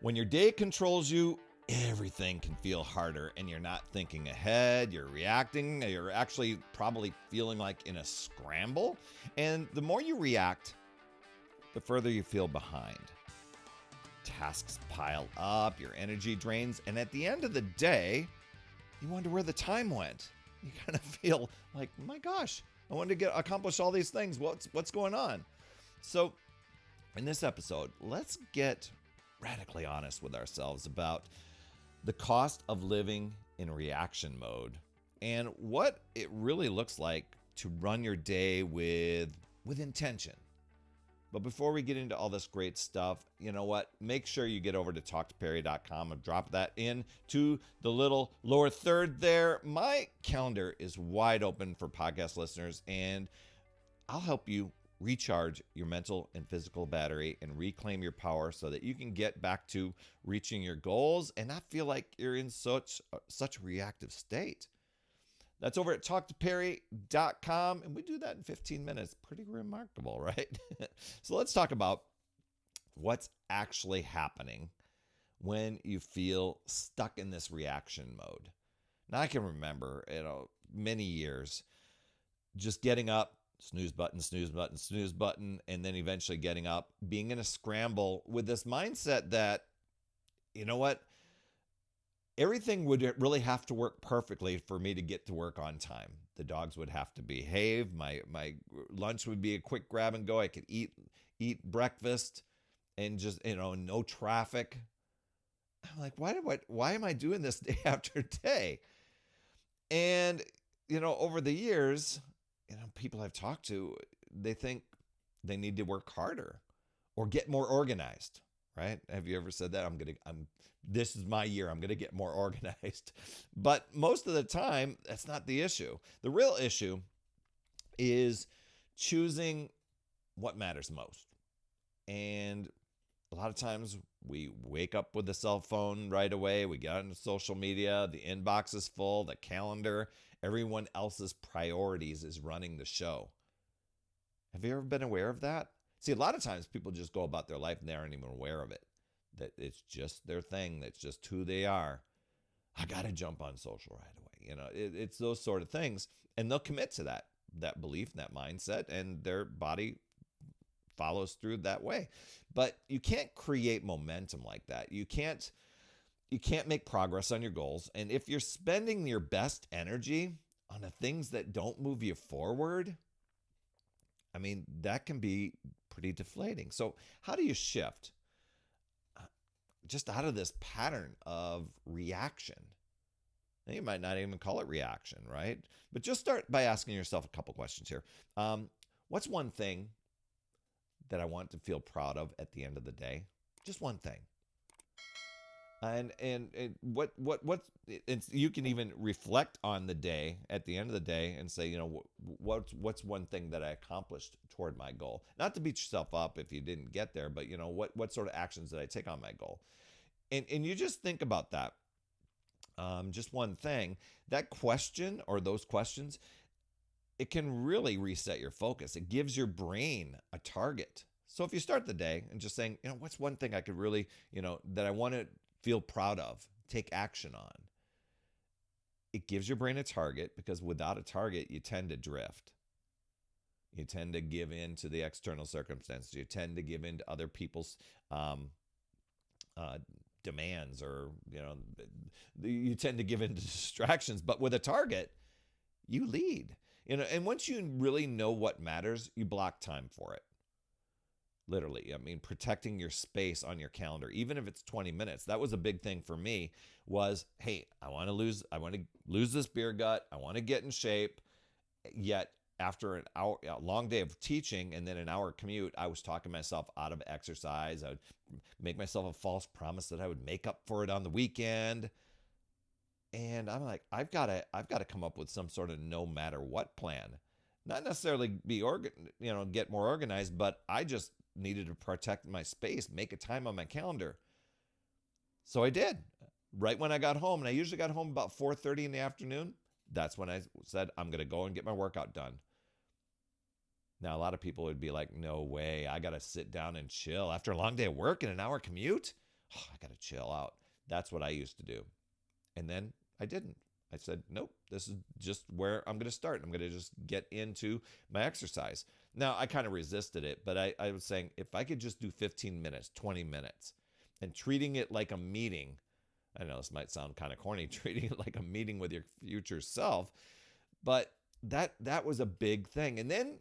When your day controls you, everything can feel harder and you're not thinking ahead, you're reacting, you're actually probably feeling like in a scramble. And the more you react, the further you feel behind. Tasks pile up, your energy drains, and at the end of the day, you wonder where the time went. You kind of feel like, my gosh, I wanted to accomplish all these things. What's going on? So, in this episode, let's get radically honest with ourselves about the cost of living in reaction mode and what it really looks like to run your day with intention. But before we get into all this great stuff, you know what? Make sure you get over to talktoperry.com and drop that in to the little lower third there. My calendar is wide open for podcast listeners, and I'll help you recharge your mental and physical battery and reclaim your power so that you can get back to reaching your goals and not feel like you're in such a reactive state. That's over at talktoperry.com, and we do that in 15 minutes. Pretty remarkable, right? So let's talk about what's actually happening when you feel stuck in this reaction mode. Now, I can remember, many years just getting up, snooze button, snooze button, snooze button, and then eventually getting up, being in a scramble with this mindset that, you know what? Everything would really have to work perfectly for me to get to work on time. The dogs would have to behave. My lunch would be a quick grab and go. I could eat breakfast and just, no traffic. I'm like, why am I doing this day after day? And, over the years, people I've talked to, they think they need to work harder or get more organized, right? Have you ever said that? This is my year. I'm going to get more organized. But most of the time, that's not the issue. The real issue is choosing what matters most. And a lot of times we wake up with the cell phone right away. We get on social media. The inbox is full, the calendar. Everyone else's priorities is running the show. Have you ever been aware of that? See, a lot of times people just go about their life and they aren't even aware of it. That it's just their thing. That's just who they are. I got to jump on social right away. It's those sort of things. And they'll commit to that belief, that mindset, and their body follows through that way. But you can't create momentum like that. You can't make progress on your goals. And if you're spending your best energy on the things that don't move you forward, that can be pretty deflating. So how do you shift just out of this pattern of reaction? Now, you might not even call it reaction, right? But just start by asking yourself a couple questions here. What's one thing that I want to feel proud of at the end of the day? Just one thing. And what you can even reflect on the day at the end of the day and say, what's one thing that I accomplished toward my goal? Not to beat yourself up if you didn't get there, but what sort of actions did I take on my goal? And you just think about that. Just one thing. That question or those questions, it can really reset your focus. It gives your brain a target. So if you start the day and just saying, what's one thing I could really, that I want to feel proud of, take action on. It gives your brain a target, because without a target, you tend to drift. You tend to give in to the external circumstances. You tend to give in to other people's demands, or, you tend to give in to distractions. But with a target, you lead. And once you really know what matters, you block time for it. Literally, protecting your space on your calendar, even if it's 20 minutes. That was a big thing for me, was, hey, I want to lose this beer gut. I want to get in shape. Yet after a long day of teaching and then an hour commute, I was talking myself out of exercise. I would make myself a false promise that I would make up for it on the weekend. And I'm like, I've got to come up with some sort of no matter what plan. Not necessarily get more organized, but I just needed to protect my space, make a time on my calendar. So I did. Right when I got home, and I usually got home about 4:30 in the afternoon, that's when I said, I'm going to go and get my workout done. Now, a lot of people would be like, no way, I got to sit down and chill after a long day of work and an hour commute. Oh, I got to chill out. That's what I used to do. And then I didn't. I said, nope, this is just where I'm going to start. I'm going to just get into my exercise. Now, I kind of resisted it, but I was saying if I could just do 15 minutes, 20 minutes, and treating it like a meeting. I know this might sound kind of corny, treating it like a meeting with your future self, but that was a big thing. And then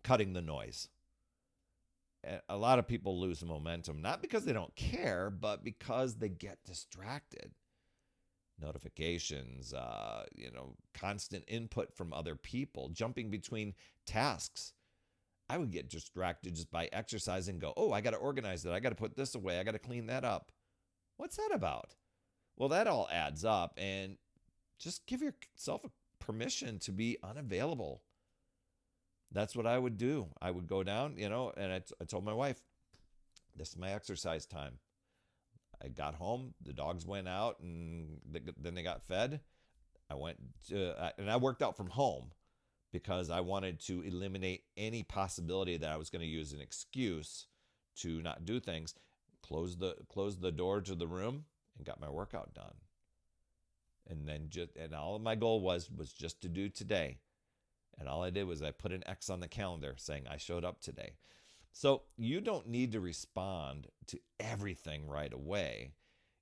cutting the noise. A lot of people lose momentum, not because they don't care, but because they get distracted. Notifications, constant input from other people, jumping between tasks. I would get distracted just by exercising, go, oh, I got to organize it. I got to put this away. I got to clean that up. What's that about? Well, that all adds up, and just give yourself a permission to be unavailable. That's what I would do. I would go down, and I told my wife, this is my exercise time. I got home, the dogs went out, and then they got fed. And I worked out from home because I wanted to eliminate any possibility that I was going to use an excuse to not do things. Close the door to the room and got my workout done. And then all of my goal was just to do today. And all I did was I put an X on the calendar saying I showed up today. So you don't need to respond to everything right away.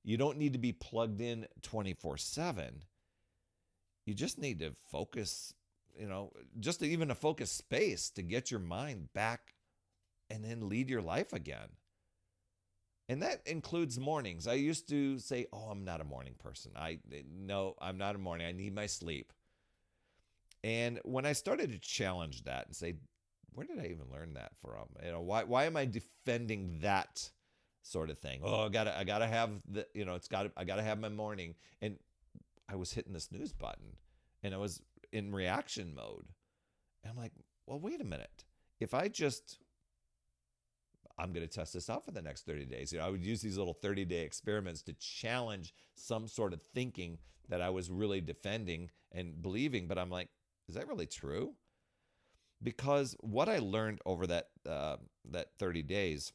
You don't need to be plugged in 24/7. You just need to focus, just even a focus space to get your mind back and then lead your life again. And that includes mornings. I used to say, oh, I'm not a morning person. No, I'm not a morning. I need my sleep. And when I started to challenge that and say, where did I even learn that from? Why am I defending that sort of thing? Oh, I gotta have I gotta have my morning. And I was hitting the snooze button and I was in reaction mode. And I'm like, well, wait a minute. If I'm going to test this out for the next 30 days. I would use these little 30-day experiments to challenge some sort of thinking that I was really defending and believing. But I'm like, is that really true? Because what I learned over that 30 days,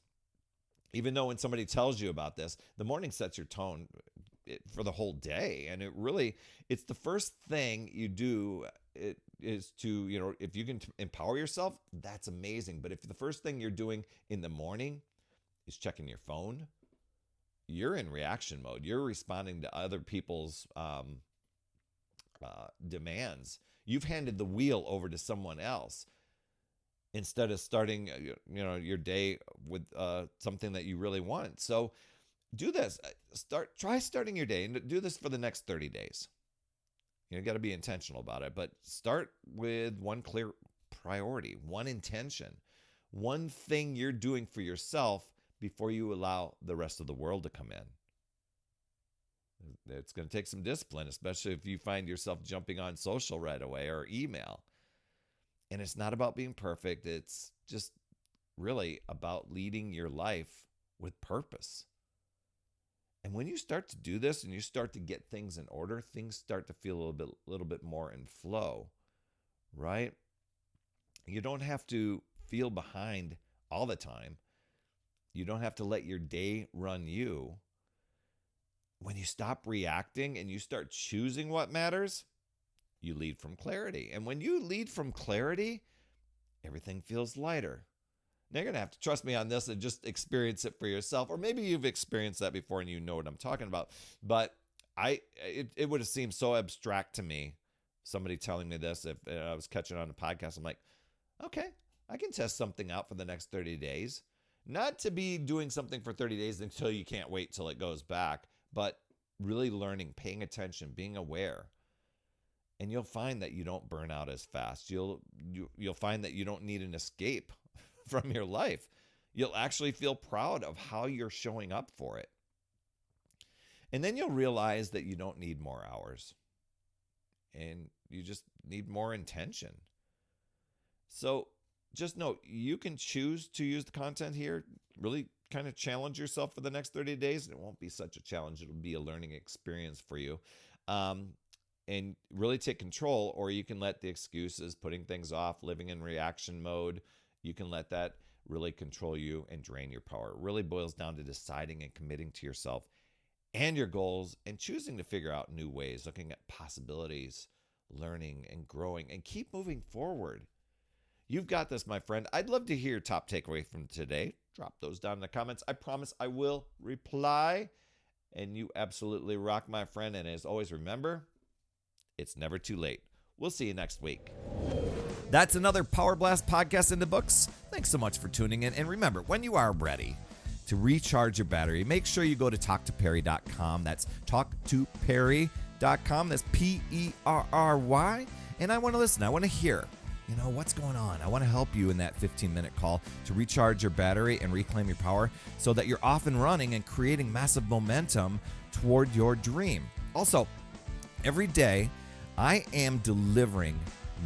even though when somebody tells you about this, the morning sets your tone for the whole day. And it's the first thing you do. It is to, if you can empower yourself, that's amazing. But if the first thing you're doing in the morning is checking your phone, you're in reaction mode. You're responding to other people's demands. You've handed the wheel over to someone else instead of starting, your day with something that you really want. So do this. Try starting your day and do this for the next 30 days. You got to be intentional about it, but start with one clear priority, one intention, one thing you're doing for yourself before you allow the rest of the world to come in. It's going to take some discipline, especially if you find yourself jumping on social right away or email. And it's not about being perfect. It's just really about leading your life with purpose. And when you start to do this and you start to get things in order, things start to feel a little bit more in flow, right? You don't have to feel behind all the time. You don't have to let your day run you. When you stop reacting and you start choosing what matters, you lead from clarity. And when you lead from clarity, everything feels lighter. Now you're going to have to trust me on this and just experience it for yourself. Or maybe you've experienced that before and you know what I'm talking about. But it would have seemed so abstract to me, somebody telling me this, if I was catching on a podcast. I'm like, okay, I can test something out for the next 30 days. Not to be doing something for 30 days until you can't wait till it goes back, but really learning, paying attention, being aware. And you'll find that you don't burn out as fast. You'll find that you don't need an escape from your life. You'll actually feel proud of how you're showing up for it. And then you'll realize that you don't need more hours. And you just need more intention. So just know you can choose to use the content here, really kind of challenge yourself for the next 30 days. It won't be such a challenge. It'll be a learning experience for you. And really take control, or you can let the excuses, putting things off, living in reaction mode, you can let that really control you and drain your power. It really boils down to deciding and committing to yourself and your goals and choosing to figure out new ways, looking at possibilities, learning and growing, and keep moving forward. You've got this, my friend. I'd love to hear your top takeaway from today. Drop those down in the comments. I promise I will reply. And you absolutely rock, my friend. And as always, remember, it's never too late. We'll see you next week. That's another Power Blast podcast in the books. Thanks so much for tuning in. And remember, when you are ready to recharge your battery, make sure you go to talktoperry.com. That's talktoperry.com. That's Perry. And I want to listen. I want to hear, what's going on. I want to help you in that 15-minute call to recharge your battery and reclaim your power so that you're off and running and creating massive momentum toward your dream. Also, every day, I am delivering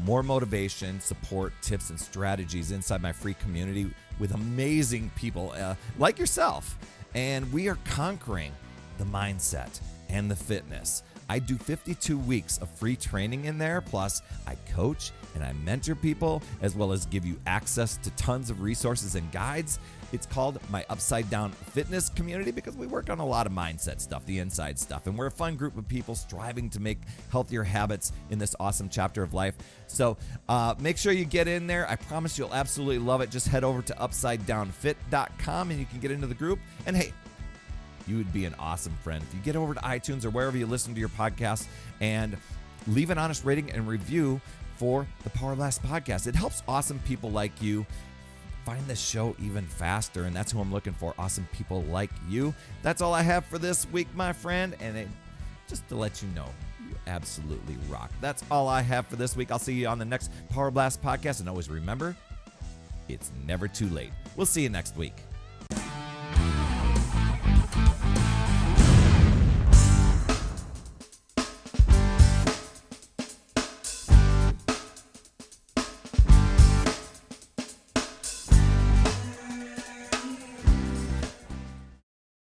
more motivation, support, tips, and strategies inside my free community with amazing people like yourself. And we are conquering the mindset and the fitness. I do 52 weeks of free training in there. Plus, I coach and I mentor people, as well as give you access to tons of resources and guides. It's called my Upside Down Fitness community because we work on a lot of mindset stuff, the inside stuff. And we're a fun group of people striving to make healthier habits in this awesome chapter of life. So make sure you get in there. I promise you'll absolutely love it. Just head over to upsidedownfit.com and you can get into the group. And hey, you would be an awesome friend if you get over to iTunes or wherever you listen to your podcast and leave an honest rating and review for the Power Blast podcast. It helps awesome people like you find this show even faster, and that's who I'm looking for, awesome people like you. That's all I have for this week, my friend, and just to let you know, you absolutely rock. That's all I have for this week. I'll see you on the next Power Blast podcast, and always remember, it's never too late. We'll see you next week.